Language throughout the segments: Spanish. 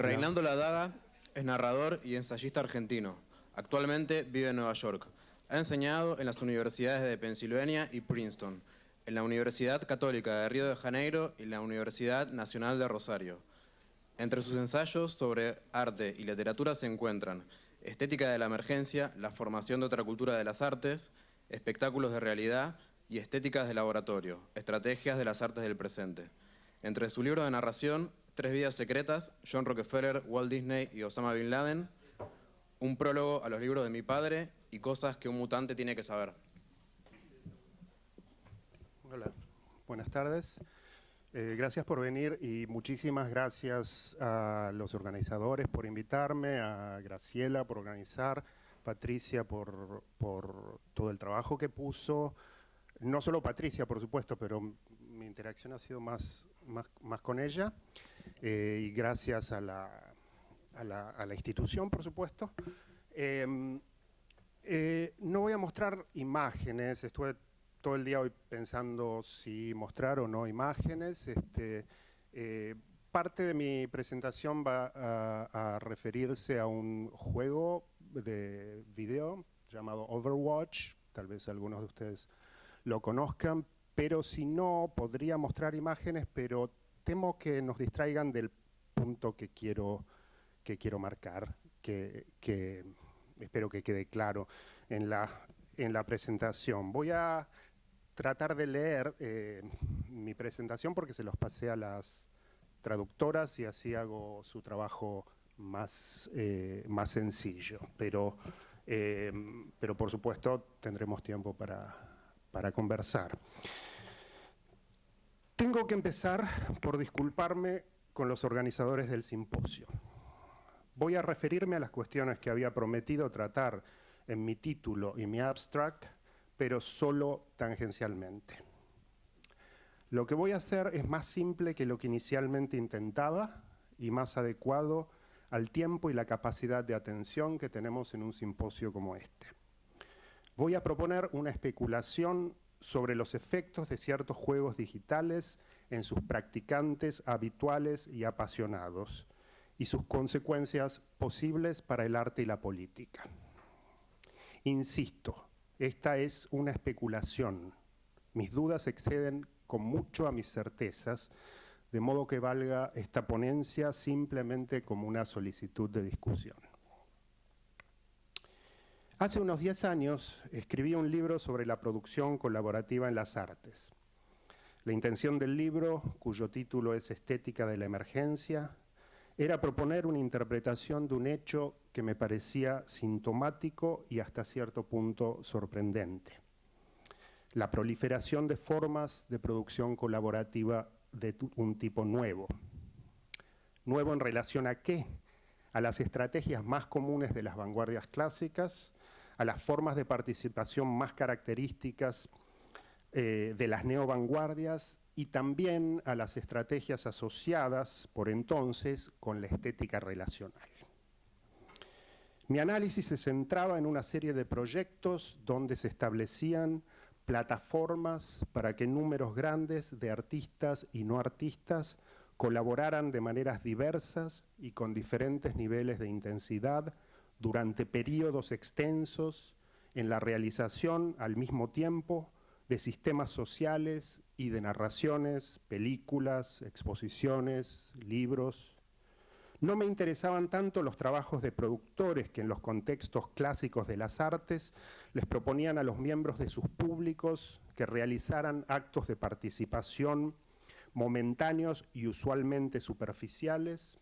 Reinaldo Ladaga es narrador y ensayista argentino. Actualmente vive en Nueva York. Ha enseñado en las universidades de Pensilvania y Princeton, en la Universidad Católica de Río de Janeiro y la Universidad Nacional de Rosario. Entre sus ensayos sobre arte y literatura se encuentran Estética de la Emergencia, la formación de otra cultura de las artes, Espectáculos de realidad y Estéticas de laboratorio, estrategias de las artes del presente. Entre su libro de narración, Tres vidas secretas, John Rockefeller, Walt Disney y Osama Bin Laden, un prólogo a los libros de mi padre y cosas que un mutante tiene que saber. Hola, buenas tardes. Gracias por venir y muchísimas gracias a los organizadores por invitarme, a Graciela por organizar, Patricia por todo el trabajo que puso. No solo Patricia, por supuesto, pero mi interacción ha sido más con ella. Y gracias a la institución, por supuesto. No voy a mostrar imágenes, estuve todo el día hoy pensando si mostrar o no imágenes. Parte de mi presentación va a referirse a un juego de video llamado Overwatch. Tal vez algunos de ustedes lo conozcan, pero si no, podría mostrar imágenes, pero temo que nos distraigan del punto que quiero marcar, que espero que quede claro en la presentación. Voy a tratar de leer mi presentación porque se los pasé a las traductoras y así hago su trabajo más sencillo. Pero por supuesto tendremos tiempo para conversar. Tengo que empezar por disculparme con los organizadores del simposio. Voy a referirme a las cuestiones que había prometido tratar en mi título y mi abstract, pero solo tangencialmente. Lo que voy a hacer es más simple que lo que inicialmente intentaba y más adecuado al tiempo y la capacidad de atención que tenemos en un simposio como este. Voy a proponer una especulación sobre los efectos de ciertos juegos digitales en sus practicantes habituales y apasionados y sus consecuencias posibles para el arte y la política. Insisto, esta es una especulación. Mis dudas exceden con mucho a mis certezas, de modo que valga esta ponencia simplemente como una solicitud de discusión. Hace unos 10 años escribí un libro sobre la producción colaborativa en las artes. La intención del libro, cuyo título es Estética de la Emergencia, era proponer una interpretación de un hecho que me parecía sintomático y hasta cierto punto sorprendente: la proliferación de formas de producción colaborativa de un tipo nuevo. ¿Nuevo en relación a qué? A las estrategias más comunes de las vanguardias clásicas, a las formas de participación más características de las neovanguardias y también a las estrategias asociadas por entonces con la estética relacional. Mi análisis se centraba en una serie de proyectos donde se establecían plataformas para que números grandes de artistas y no artistas colaboraran de maneras diversas y con diferentes niveles de intensidad durante periodos extensos en la realización al mismo tiempo de sistemas sociales y de narraciones, películas, exposiciones, libros. No me interesaban tanto los trabajos de productores que en los contextos clásicos de las artes les proponían a los miembros de sus públicos que realizaran actos de participación momentáneos y usualmente superficiales,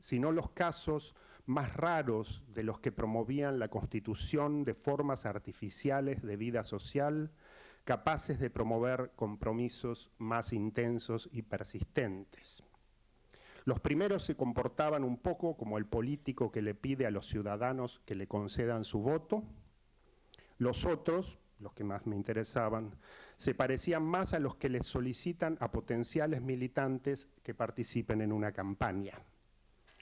sino los casos más raros de los que promovían la constitución de formas artificiales de vida social capaces de promover compromisos más intensos y persistentes. Los primeros se comportaban un poco como el político que le pide a los ciudadanos que le concedan su voto. Los otros, los que más me interesaban, se parecían más a los que les solicitan a potenciales militantes que participen en una campaña.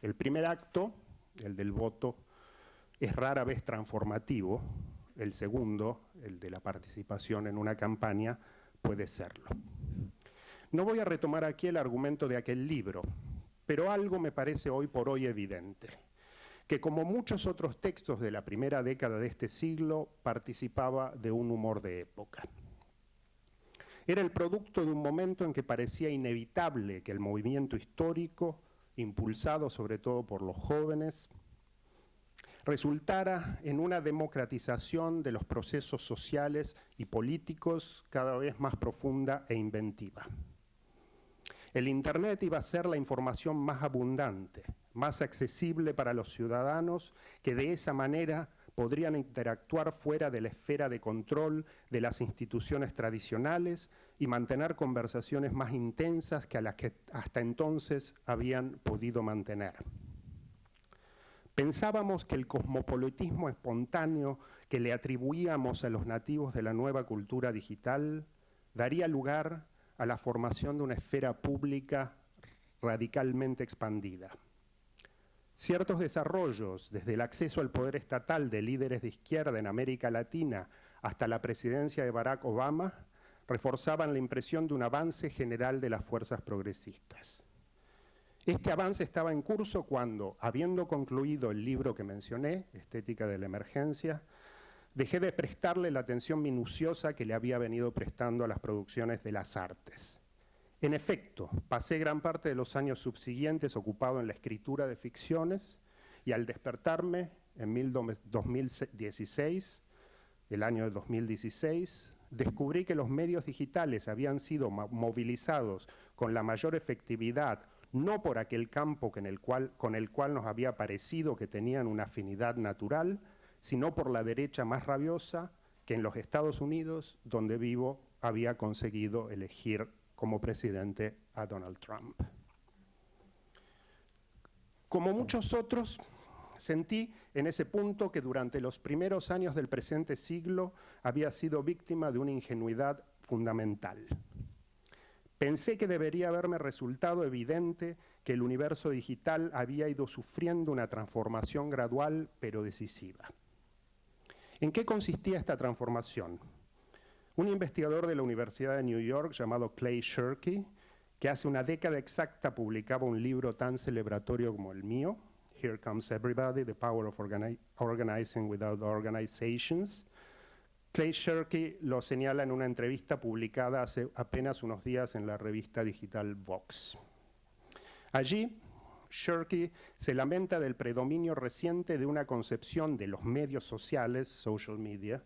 El primer acto, el del voto, es rara vez transformativo. El segundo, el de la participación en una campaña, puede serlo. No voy a retomar aquí el argumento de aquel libro, pero algo me parece hoy por hoy evidente, que como muchos otros textos de la primera década de este siglo, participaba de un humor de época. Era el producto de un momento en que parecía inevitable que el movimiento histórico, impulsado sobre todo por los jóvenes, resultara en una democratización de los procesos sociales y políticos cada vez más profunda e inventiva. El Internet iba a ser la información más abundante, más accesible para los ciudadanos, que de esa manera podrían interactuar fuera de la esfera de control de las instituciones tradicionales y mantener conversaciones más intensas que a las que hasta entonces habían podido mantener. Pensábamos que el cosmopolitismo espontáneo que le atribuíamos a los nativos de la nueva cultura digital daría lugar a la formación de una esfera pública radicalmente expandida. Ciertos desarrollos, desde el acceso al poder estatal de líderes de izquierda en América Latina hasta la presidencia de Barack Obama, reforzaban la impresión de un avance general de las fuerzas progresistas. Este avance estaba en curso cuando, habiendo concluido el libro que mencioné, Estética de la Emergencia, dejé de prestarle la atención minuciosa que le había venido prestando a las producciones de las artes. En efecto, pasé gran parte de los años subsiguientes ocupado en la escritura de ficciones y al despertarme en 2016, el año de 2016, descubrí que los medios digitales habían sido movilizados con la mayor efectividad, no por aquel campo con el cual nos había parecido que tenían una afinidad natural, sino por la derecha más rabiosa que en los Estados Unidos, donde vivo, había conseguido elegir como presidente a Donald Trump. Como muchos otros, sentí en ese punto que durante los primeros años del presente siglo había sido víctima de una ingenuidad fundamental. Pensé que debería haberme resultado evidente que el universo digital había ido sufriendo una transformación gradual pero decisiva. ¿En qué consistía esta transformación? Un investigador de la Universidad de New York llamado Clay Shirky, que hace una década exacta publicaba un libro tan celebratorio como el mío, Here Comes Everybody, The Power of Organizing Without Organizations. Clay Shirky lo señala en una entrevista publicada hace apenas unos días en la revista digital Vox. Allí, Shirky se lamenta del predominio reciente de una concepción de los medios sociales, social media,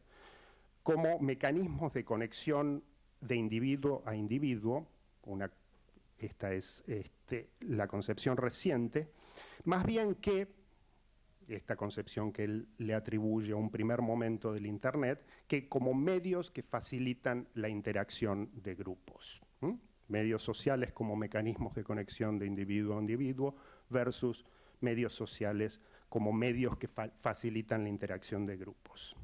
como mecanismos de conexión de individuo a individuo, esta es la concepción reciente, más bien que esta concepción que él le atribuye a un primer momento del Internet, que como medios que facilitan la interacción de grupos. Medios sociales como mecanismos de conexión de individuo a individuo versus medios sociales como medios que facilitan la interacción de grupos.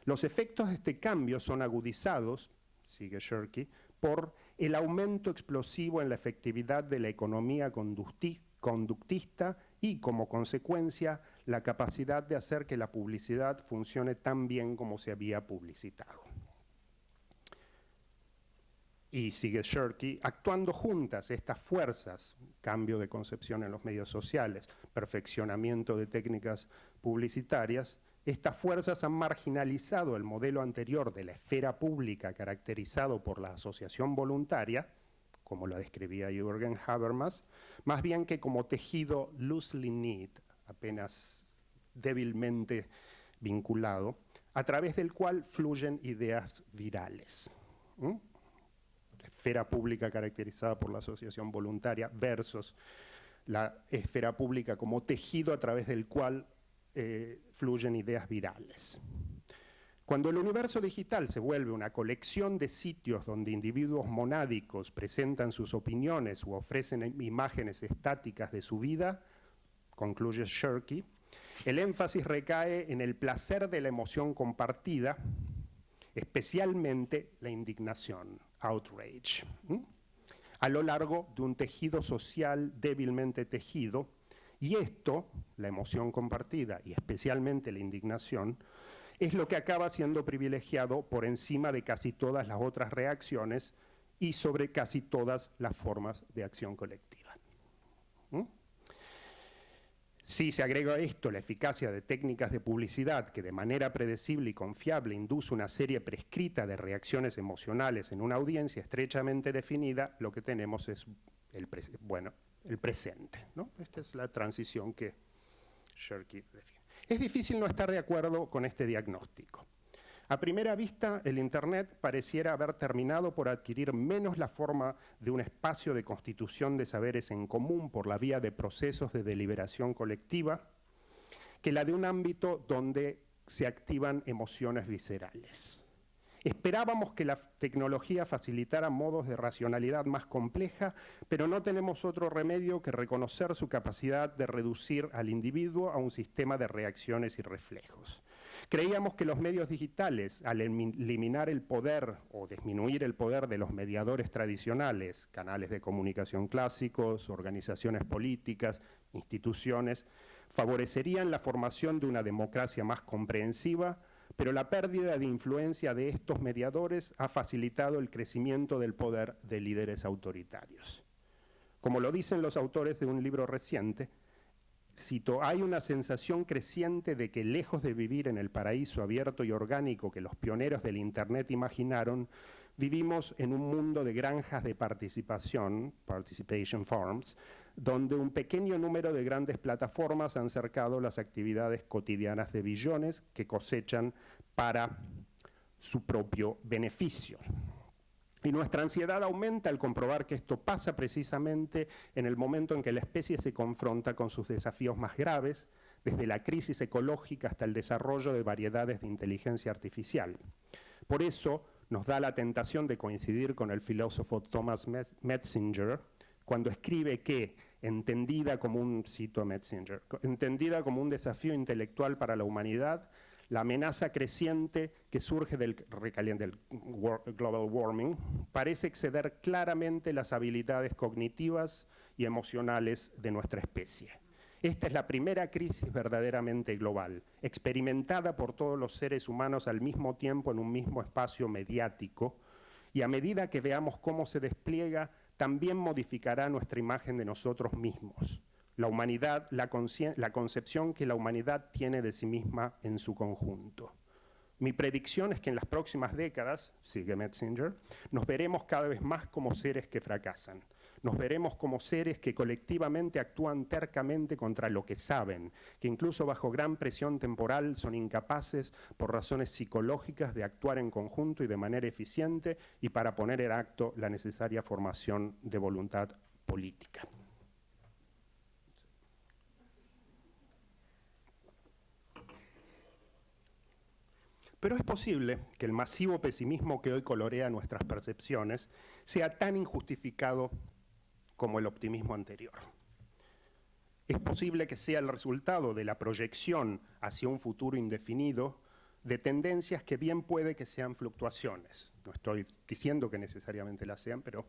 Los efectos de este cambio son agudizados, sigue Shirky, por el aumento explosivo en la efectividad de la economía conductista y, como consecuencia, la capacidad de hacer que la publicidad funcione tan bien como se había publicitado. Y sigue Shirky, actuando juntas estas fuerzas, cambio de concepción en los medios sociales, perfeccionamiento de técnicas publicitarias, estas fuerzas han marginalizado el modelo anterior de la esfera pública caracterizado por la asociación voluntaria, como lo describía Jürgen Habermas, más bien que como tejido loosely knit, apenas débilmente vinculado, a través del cual fluyen ideas virales. La esfera pública caracterizada por la asociación voluntaria versus la esfera pública como tejido a través del cual fluyen ideas virales. Cuando el universo digital se vuelve una colección de sitios donde individuos monádicos presentan sus opiniones u ofrecen imágenes estáticas de su vida, concluye Shirky, el énfasis recae en el placer de la emoción compartida, especialmente la indignación, outrage, a lo largo de un tejido social débilmente tejido. Y esto, la emoción compartida y especialmente la indignación, es lo que acaba siendo privilegiado por encima de casi todas las otras reacciones y sobre casi todas las formas de acción colectiva. Si se agrega a esto la eficacia de técnicas de publicidad que de manera predecible y confiable induce una serie prescrita de reacciones emocionales en una audiencia estrechamente definida, lo que tenemos es el presente, ¿no? Esta es la transición que Shirky define. Es difícil no estar de acuerdo con este diagnóstico. A primera vista, el Internet pareciera haber terminado por adquirir menos la forma de un espacio de constitución de saberes en común por la vía de procesos de deliberación colectiva, que la de un ámbito donde se activan emociones viscerales. Esperábamos que la tecnología facilitara modos de racionalidad más compleja, pero no tenemos otro remedio que reconocer su capacidad de reducir al individuo a un sistema de reacciones y reflejos. Creíamos que los medios digitales, al eliminar el poder o disminuir el poder de los mediadores tradicionales, canales de comunicación clásicos, organizaciones políticas, instituciones, favorecerían la formación de una democracia más comprensiva, pero la pérdida de influencia de estos mediadores ha facilitado el crecimiento del poder de líderes autoritarios. Como lo dicen los autores de un libro reciente, cito, hay una sensación creciente de que lejos de vivir en el paraíso abierto y orgánico que los pioneros del Internet imaginaron, vivimos en un mundo de granjas de participación, participation farms, donde un pequeño número de grandes plataformas han cercado las actividades cotidianas de billones que cosechan para su propio beneficio. Y nuestra ansiedad aumenta al comprobar que esto pasa precisamente en el momento en que la especie se confronta con sus desafíos más graves, desde la crisis ecológica hasta el desarrollo de variedades de inteligencia artificial. Por eso nos da la tentación de coincidir con el filósofo Thomas Metzinger cuando escribe que, entendida como un desafío intelectual para la humanidad, la amenaza creciente que surge del global warming parece exceder claramente las habilidades cognitivas y emocionales de nuestra especie. Esta es la primera crisis verdaderamente global, experimentada por todos los seres humanos al mismo tiempo en un mismo espacio mediático, y a medida que veamos cómo se despliega, también modificará nuestra imagen de nosotros mismos. La humanidad, la concepción que la humanidad tiene de sí misma en su conjunto. Mi predicción es que en las próximas décadas, sigue Metzinger, nos veremos cada vez más como seres que fracasan. Nos veremos como seres que colectivamente actúan tercamente contra lo que saben, que incluso bajo gran presión temporal son incapaces, por razones psicológicas, de actuar en conjunto y de manera eficiente y para poner en acto la necesaria formación de voluntad política. Pero es posible que el masivo pesimismo que hoy colorea nuestras percepciones sea tan injustificado como el optimismo anterior. Es posible que sea el resultado de la proyección hacia un futuro indefinido de tendencias que bien puede que sean fluctuaciones. No estoy diciendo que necesariamente las sean, pero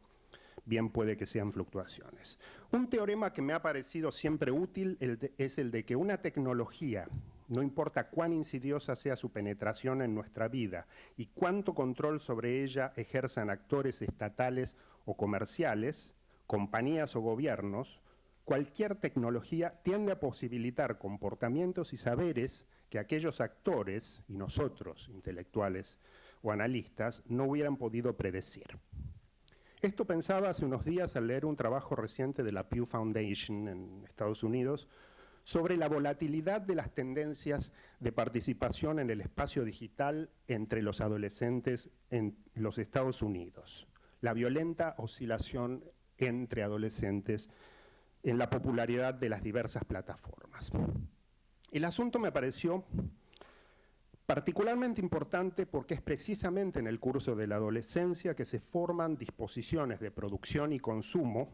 bien puede que sean fluctuaciones. Un teorema que me ha parecido siempre útil es el de que una tecnología, no importa cuán insidiosa sea su penetración en nuestra vida y cuánto control sobre ella ejerzan actores estatales o comerciales, compañías o gobiernos, cualquier tecnología tiende a posibilitar comportamientos y saberes que aquellos actores, y nosotros, intelectuales o analistas, no hubieran podido predecir. Esto pensaba hace unos días al leer un trabajo reciente de la Pew Foundation en Estados Unidos sobre la volatilidad de las tendencias de participación en el espacio digital entre los adolescentes en los Estados Unidos, la violenta oscilación entre adolescentes en la popularidad de las diversas plataformas. El asunto me pareció particularmente importante porque es precisamente en el curso de la adolescencia que se forman disposiciones de producción y consumo,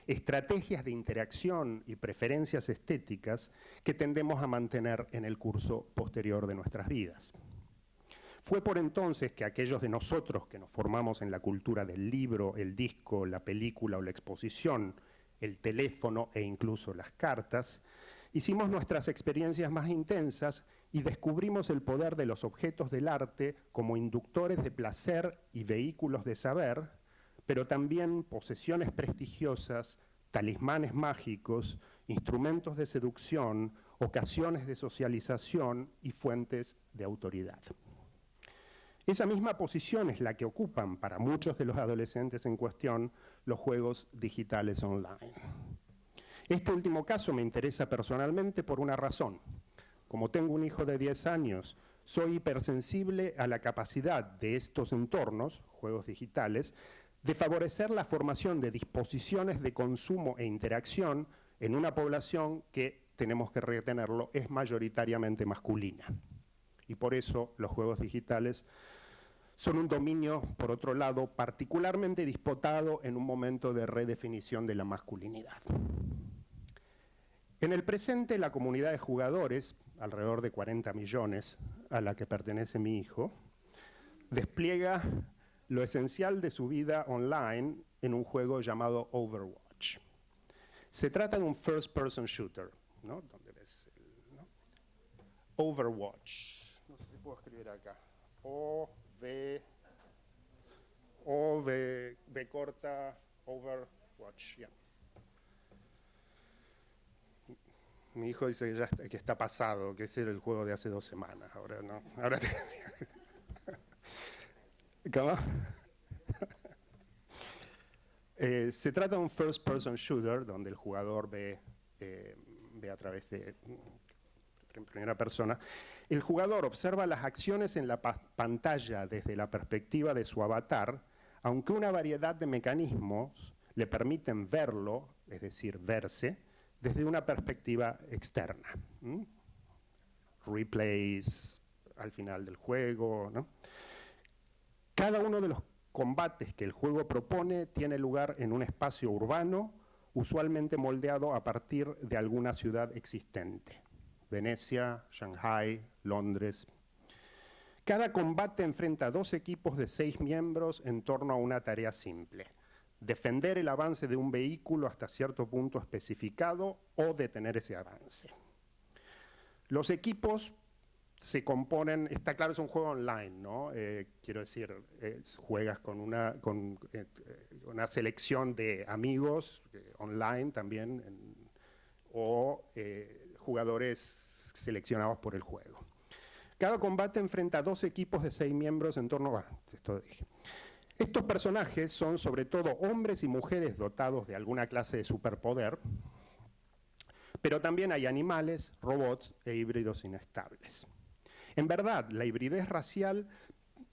estrategias de interacción y preferencias estéticas que tendemos a mantener en el curso posterior de nuestras vidas. Fue por entonces que aquellos de nosotros que nos formamos en la cultura del libro, el disco, la película o la exposición, el teléfono e incluso las cartas, hicimos nuestras experiencias más intensas y descubrimos el poder de los objetos del arte como inductores de placer y vehículos de saber, pero también posesiones prestigiosas, talismanes mágicos instrumentos de seducción, ocasiones de socialización y fuentes de autoridad. Esa misma posición es la que ocupan para muchos de los adolescentes en cuestión los juegos digitales online. Este último caso me interesa personalmente por una razón. Como tengo un hijo de 10 años, soy hipersensible a la capacidad de estos entornos, juegos digitales, de favorecer la formación de disposiciones de consumo e interacción en una población que, tenemos que retenerlo, es mayoritariamente masculina. Y por eso los juegos digitales son un dominio, por otro lado, particularmente disputado en un momento de redefinición de la masculinidad. En el presente, la comunidad de jugadores, alrededor de 40 millones, a la que pertenece mi hijo, despliega lo esencial de su vida online en un juego llamado Overwatch. Se trata de un first-person shooter, ¿no? ¿Dónde ves ¿no? Overwatch. No sé si puedo escribir acá. V corta, Overwatch. Yeah. Mi hijo dice que ya está, que está pasado, que ese era el juego de hace 2 semanas. Ahora no. Ahora ¿Cómo? Se trata de un first-person shooter donde el jugador ve a través de en primera persona. El jugador observa las acciones en la pantalla desde la perspectiva de su avatar, aunque una variedad de mecanismos le permiten verlo, es decir, verse, desde una perspectiva externa. Replays al final del juego, ¿no? Cada uno de los combates que el juego propone tiene lugar en un espacio urbano, usualmente moldeado a partir de alguna ciudad existente. Venecia, Shanghai, Londres. Cada combate enfrenta a 2 equipos de 6 miembros en torno a una tarea simple: defender el avance de un vehículo hasta cierto punto especificado o detener ese avance. Los equipos se componen, está claro, es un juego online, ¿no? Quiero decir, juegas con una selección de amigos online también, o jugadores seleccionados por el juego. Cada combate enfrenta a 2 equipos de 6 miembros en torno a... esto dije. Estos personajes son sobre todo hombres y mujeres dotados de alguna clase de superpoder, pero también hay animales, robots e híbridos inestables. En verdad, la hibridez racial,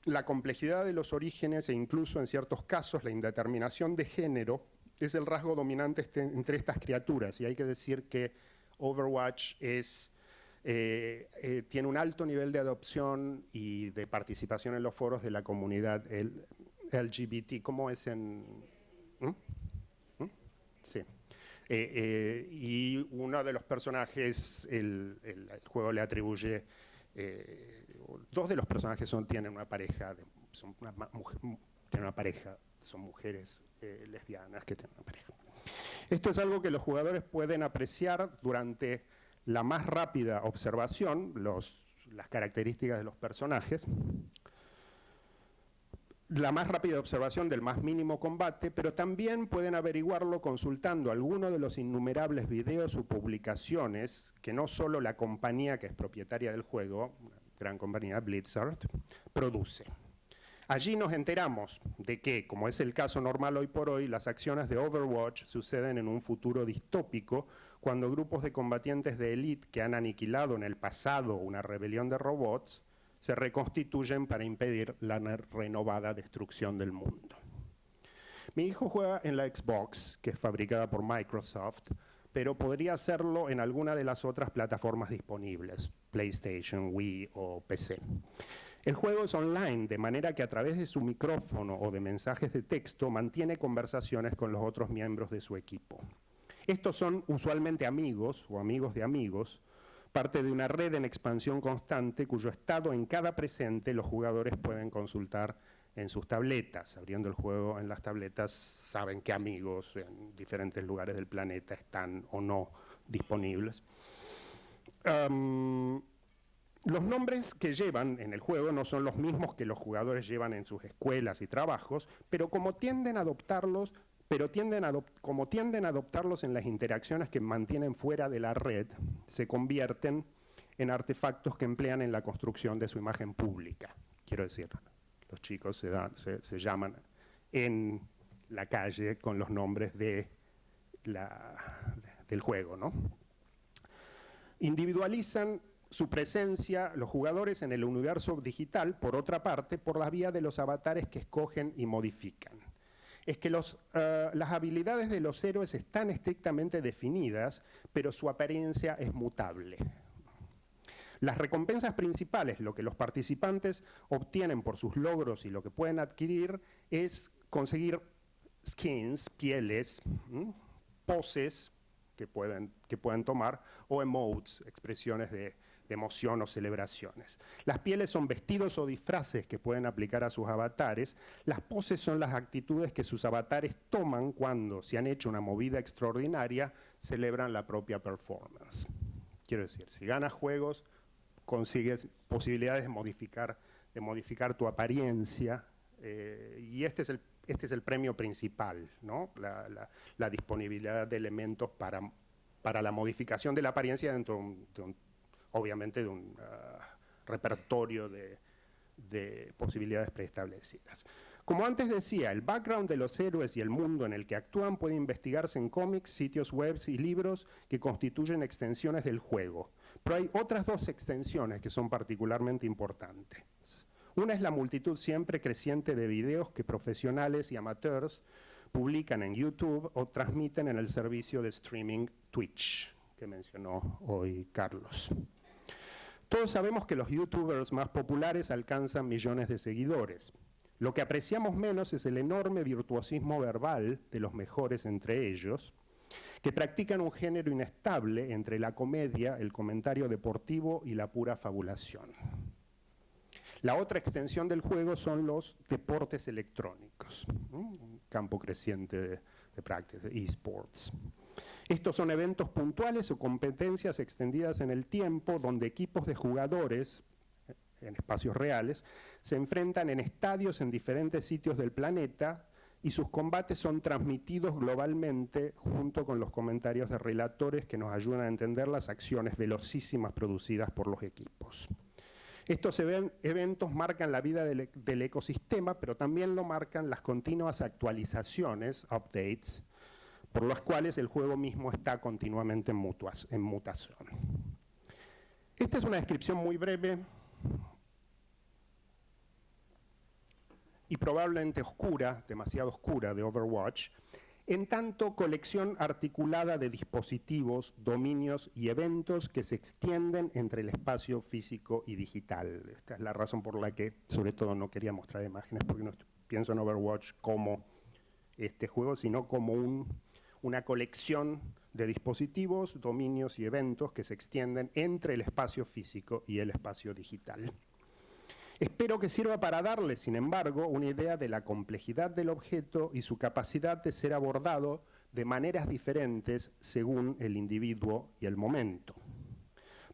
la complejidad de los orígenes e incluso en ciertos casos la indeterminación de género es el rasgo dominante entre estas criaturas, y hay que decir que Overwatch tiene un alto nivel de adopción y de participación en los foros de la comunidad LGBT. ¿Cómo es en...? Sí. Y uno de los personajes, el juego le atribuye... 2 de los personajes tienen una pareja, son mujeres lesbianas que tienen una pareja. Esto es algo que los jugadores pueden apreciar durante la más rápida observación, las características de los personajes, la más rápida observación del más mínimo combate, pero también pueden averiguarlo consultando alguno de los innumerables videos o publicaciones que no solo la compañía que es propietaria del juego, una gran compañía, Blizzard, produce. Allí nos enteramos de que, como es el caso normal hoy por hoy, las acciones de Overwatch suceden en un futuro distópico, cuando grupos de combatientes de élite que han aniquilado en el pasado una rebelión de robots se reconstituyen para impedir la renovada destrucción del mundo. Mi hijo juega en la Xbox, que es fabricada por Microsoft, pero podría hacerlo en alguna de las otras plataformas disponibles, PlayStation, Wii o PC. El juego es online, de manera que a través de su micrófono o de mensajes de texto mantiene conversaciones con los otros miembros de su equipo. Estos son usualmente amigos o amigos de amigos, parte de una red en expansión constante cuyo estado en cada presente los jugadores pueden consultar en sus tabletas. Abriendo el juego en las tabletas saben qué amigos en diferentes lugares del planeta están o no disponibles. Los nombres que llevan en el juego no son los mismos que los jugadores llevan en sus escuelas y trabajos, pero como tienden a adoptarlos pero como tienden a adoptarlos en las interacciones que mantienen fuera de la red, se convierten en artefactos que emplean en la construcción de su imagen pública. Quiero decir, los chicos se llaman en la calle con los nombres del juego, ¿no? Individualizan su presencia los jugadores en el universo digital, por otra parte, por la vía de los avatares que escogen y modifican. Es que las habilidades de los héroes están estrictamente definidas, pero su apariencia es mutable. Las recompensas principales, lo que los participantes obtienen por sus logros y lo que pueden adquirir, es conseguir skins, pieles, poses que pueden tomar, o emotes, expresiones de emoción o celebraciones. Las pieles son vestidos o disfraces que pueden aplicar a sus avatares. Las poses son las actitudes que sus avatares toman cuando, si han hecho una movida extraordinaria, celebran la propia performance. Quiero decir, si ganas juegos, consigues posibilidades de modificar tu apariencia, y este es el premio principal, ¿no? La disponibilidad de elementos para la modificación de la apariencia dentro obviamente de un repertorio de posibilidades preestablecidas. Como antes decía, el background de los héroes y el mundo en el que actúan puede investigarse en cómics, sitios web y libros que constituyen extensiones del juego. Pero hay otras dos extensiones que son particularmente importantes. Una es la multitud siempre creciente de videos que profesionales y amateurs publican en YouTube o transmiten en el servicio de streaming Twitch, que mencionó hoy Carlos. Todos sabemos que los youtubers más populares alcanzan millones de seguidores. Lo que apreciamos menos es el enorme virtuosismo verbal de los mejores entre ellos, que practican un género inestable entre la comedia, el comentario deportivo y la pura fabulación. La otra extensión del juego son los deportes electrónicos, un campo creciente de práctica, de esports. Estos son eventos puntuales o competencias extendidas en el tiempo donde equipos de jugadores en espacios reales se enfrentan en estadios en diferentes sitios del planeta y sus combates son transmitidos globalmente junto con los comentarios de relatores que nos ayudan a entender las acciones velocísimas producidas por los equipos. Estos eventos marcan la vida del ecosistema, pero también lo marcan las continuas actualizaciones, updates, por las cuales el juego mismo está continuamente en mutación. Esta es una descripción muy breve y probablemente oscura, demasiado oscura, de Overwatch, en tanto colección articulada de dispositivos, dominios y eventos que se extienden entre el espacio físico y digital. Esta es la razón por la que, sobre todo, no quería mostrar imágenes, porque no pienso en Overwatch como este juego, sino como una colección de dispositivos, dominios y eventos que se extienden entre el espacio físico y el espacio digital. Espero que sirva para darles, sin embargo, una idea de la complejidad del objeto y su capacidad de ser abordado de maneras diferentes según el individuo y el momento.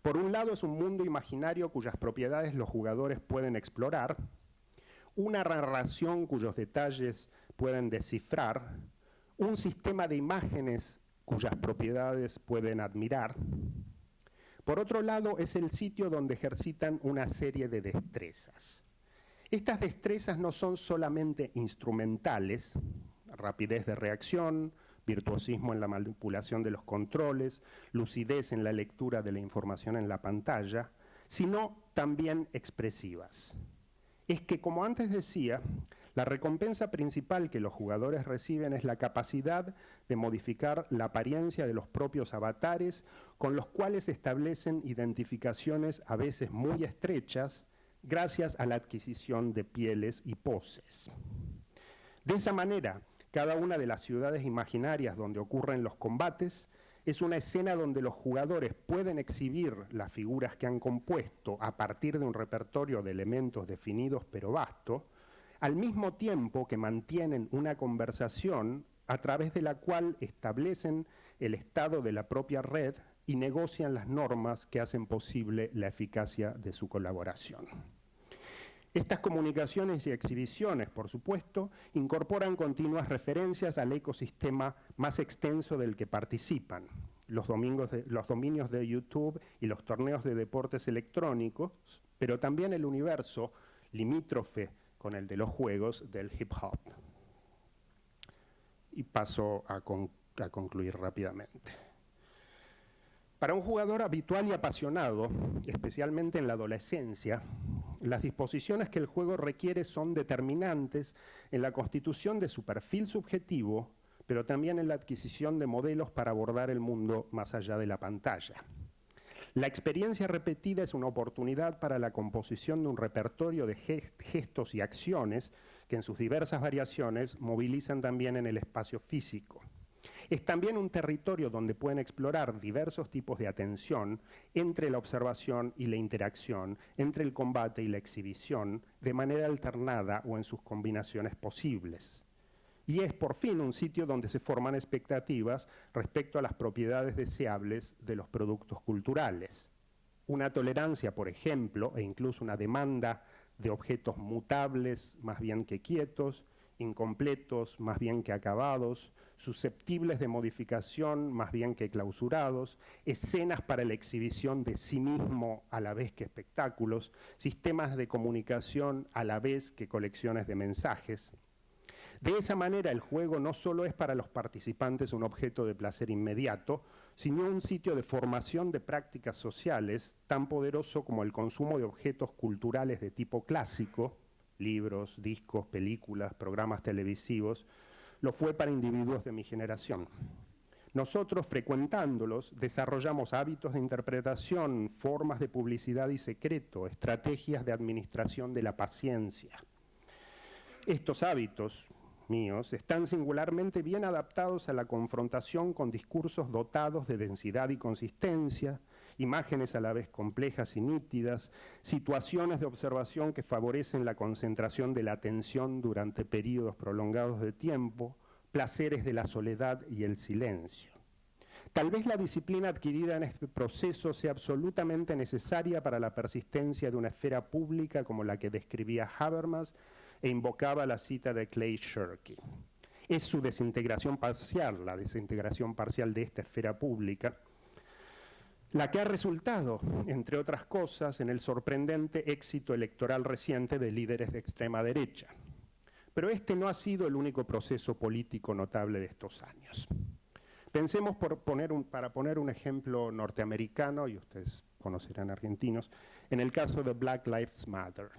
Por un lado, es un mundo imaginario cuyas propiedades los jugadores pueden explorar, una narración cuyos detalles pueden descifrar, un sistema de imágenes cuyas propiedades pueden admirar. Por otro lado, es el sitio donde ejercitan una serie de destrezas. Estas destrezas no son solamente instrumentales, rapidez de reacción, virtuosismo en la manipulación de los controles, lucidez en la lectura de la información en la pantalla, sino también expresivas. Es que, como antes decía, la recompensa principal que los jugadores reciben es la capacidad de modificar la apariencia de los propios avatares, con los cuales establecen identificaciones a veces muy estrechas, gracias a la adquisición de pieles y poses. De esa manera, cada una de las ciudades imaginarias donde ocurren los combates es una escena donde los jugadores pueden exhibir las figuras que han compuesto a partir de un repertorio de elementos definidos pero vasto, al mismo tiempo que mantienen una conversación a través de la cual establecen el estado de la propia red y negocian las normas que hacen posible la eficacia de su colaboración. Estas comunicaciones y exhibiciones, por supuesto, incorporan continuas referencias al ecosistema más extenso del que participan, los dominios de YouTube y los torneos de deportes electrónicos, pero también el universo limítrofe con el de los juegos del hip hop. Y paso a concluir rápidamente. Para un jugador habitual y apasionado, especialmente en la adolescencia, las disposiciones que el juego requiere son determinantes en la constitución de su perfil subjetivo, pero también en la adquisición de modelos para abordar el mundo más allá de la pantalla. La experiencia repetida es una oportunidad para la composición de un repertorio de gestos y acciones que en sus diversas variaciones movilizan también en el espacio físico. Es también un territorio donde pueden explorar diversos tipos de atención entre la observación y la interacción, entre el combate y la exhibición, de manera alternada o en sus combinaciones posibles. Y es por fin un sitio donde se forman expectativas respecto a las propiedades deseables de los productos culturales. Una tolerancia, por ejemplo, e incluso una demanda de objetos mutables más bien que quietos, incompletos más bien que acabados, susceptibles de modificación más bien que clausurados, escenas para la exhibición de sí mismo a la vez que espectáculos, sistemas de comunicación a la vez que colecciones de mensajes. De esa manera, el juego no solo es para los participantes un objeto de placer inmediato, sino un sitio de formación de prácticas sociales tan poderoso como el consumo de objetos culturales de tipo clásico, libros, discos, películas, programas televisivos, lo fue para individuos de mi generación. Nosotros, frecuentándolos, desarrollamos hábitos de interpretación, formas de publicidad y secreto, estrategias de administración de la paciencia. Estos hábitos míos están singularmente bien adaptados a la confrontación con discursos dotados de densidad y consistencia, imágenes a la vez complejas y nítidas, situaciones de observación que favorecen la concentración de la atención durante periodos prolongados de tiempo, placeres de la soledad y el silencio. Tal vez la disciplina adquirida en este proceso sea absolutamente necesaria para la persistencia de una esfera pública como la que describía Habermas e invocaba la cita de Clay Shirky. Es su desintegración parcial, la desintegración parcial de esta esfera pública, la que ha resultado, entre otras cosas, en el sorprendente éxito electoral reciente de líderes de extrema derecha. Pero este no ha sido el único proceso político notable de estos años. Pensemos, para poner un ejemplo norteamericano, y ustedes conocerán argentinos, en el caso de Black Lives Matter,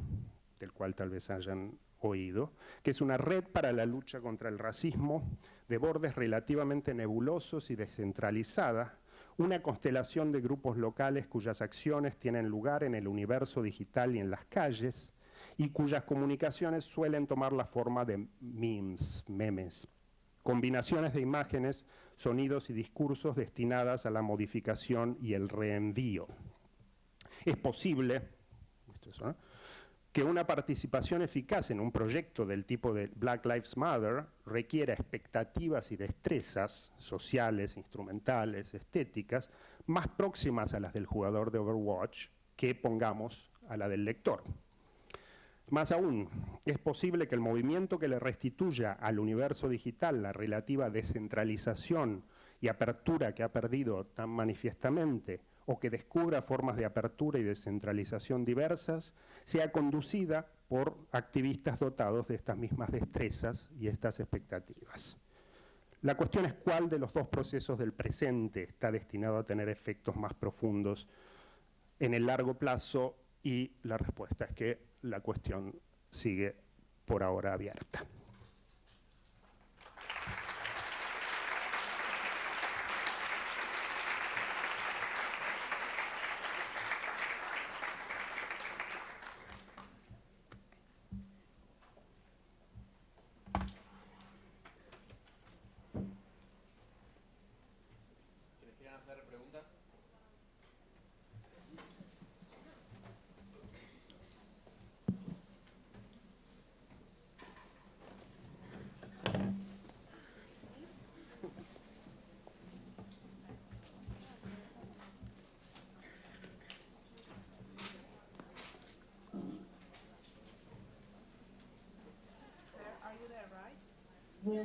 del cual tal vez hayan oído, que es una red para la lucha contra el racismo de bordes relativamente nebulosos y descentralizada, una constelación de grupos locales cuyas acciones tienen lugar en el universo digital y en las calles, y cuyas comunicaciones suelen tomar la forma de memes, combinaciones de imágenes, sonidos y discursos destinadas a la modificación y el reenvío. Es posible, que una participación eficaz en un proyecto del tipo de Black Lives Matter requiera expectativas y destrezas sociales, instrumentales, estéticas, más próximas a las del jugador de Overwatch que, pongamos, a la del lector. Más aún, es posible que el movimiento que le restituya al universo digital la relativa descentralización y apertura que ha perdido tan manifiestamente, o que descubra formas de apertura y descentralización diversas, sea conducida por activistas dotados de estas mismas destrezas y estas expectativas. La cuestión es cuál de los dos procesos del presente está destinado a tener efectos más profundos en el largo plazo, y la respuesta es que la cuestión sigue por ahora abierta.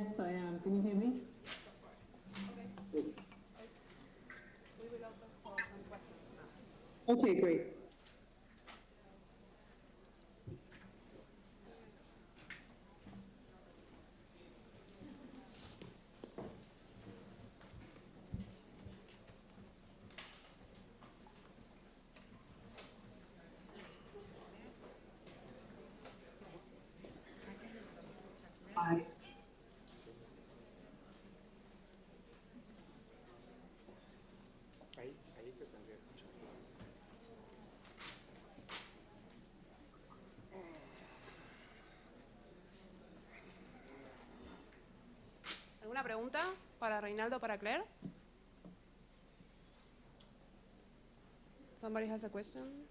Yes, I am. Can you hear me? Okay, great. Bye. Ahí te tendría que escuchar. ¿Alguna pregunta para Reinaldo o para Claire? Somebody has a question?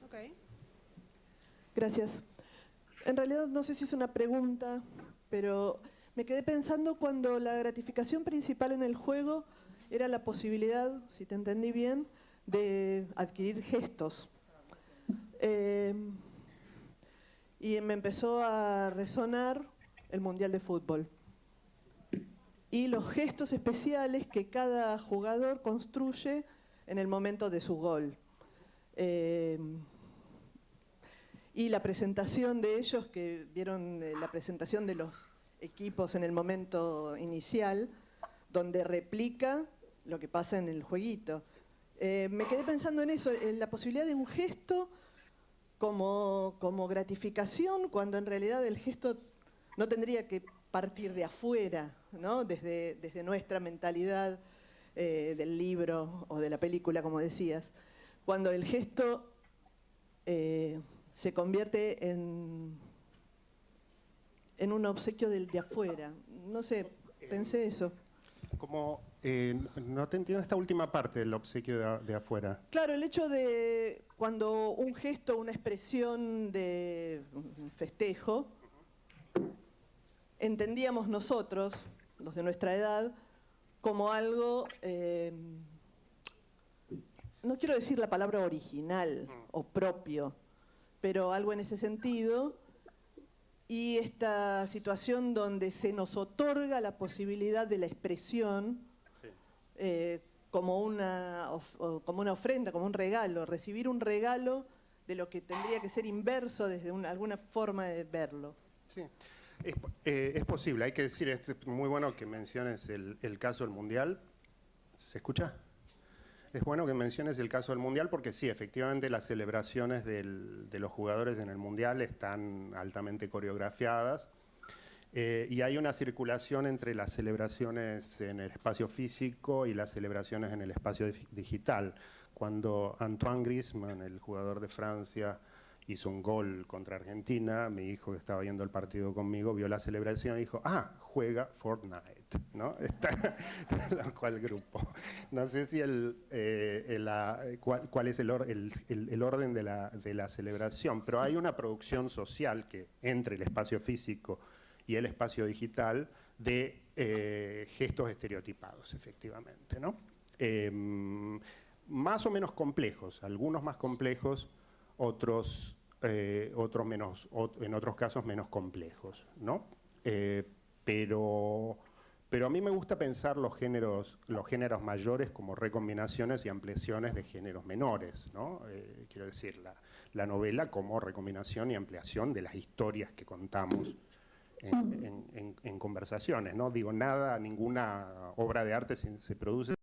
Okay. Gracias. En realidad no sé si es una pregunta, pero me quedé pensando cuando la gratificación principal en el juego era la posibilidad, si te entendí bien, de adquirir gestos. Y me empezó a resonar el Mundial de Fútbol. Y los gestos especiales que cada jugador construye en el momento de su gol. Y la presentación de ellos, que vieron la presentación de los equipos en el momento inicial, donde replica lo que pasa en el jueguito. Me quedé pensando en eso, en la posibilidad de un gesto como gratificación, cuando en realidad el gesto no tendría que partir de afuera, ¿no? Desde nuestra mentalidad del libro o de la película, como decías. Cuando el gesto se convierte en un obsequio de afuera. No sé, pensé eso. Como, no te entiendo esta última parte del obsequio de afuera. Claro, el hecho de cuando un gesto, una expresión de un festejo, entendíamos nosotros, los de nuestra edad, como algo, no quiero decir la palabra original o propio, pero algo en ese sentido, y esta situación donde se nos otorga la posibilidad de la expresión como una ofrenda, como un regalo, recibir un regalo de lo que tendría que ser inverso desde alguna forma de verlo. Sí, es posible, hay que decir, es muy bueno que menciones el caso del Mundial. ¿Se escucha? Es bueno que menciones el caso del Mundial porque sí, efectivamente las celebraciones de los jugadores en el Mundial están altamente coreografiadas y hay una circulación entre las celebraciones en el espacio físico y las celebraciones en el espacio digital. Cuando Antoine Griezmann, el jugador de Francia, hizo un gol contra Argentina, mi hijo que estaba viendo el partido conmigo vio la celebración y dijo, juega Fortnite, ¿no? Está cual grupo. No sé si cuál es el orden de la celebración, pero hay una producción social que entre el espacio físico y el espacio digital de gestos estereotipados, efectivamente, ¿no? Más o menos complejos, algunos más complejos, otros menos, en otros casos menos complejos, ¿no? Pero a mí me gusta pensar los géneros mayores como recombinaciones y ampliaciones de géneros menores, ¿no? Quiero decir, la novela como recombinación y ampliación de las historias que contamos en conversaciones, ¿no? Digo, ninguna obra de arte se produce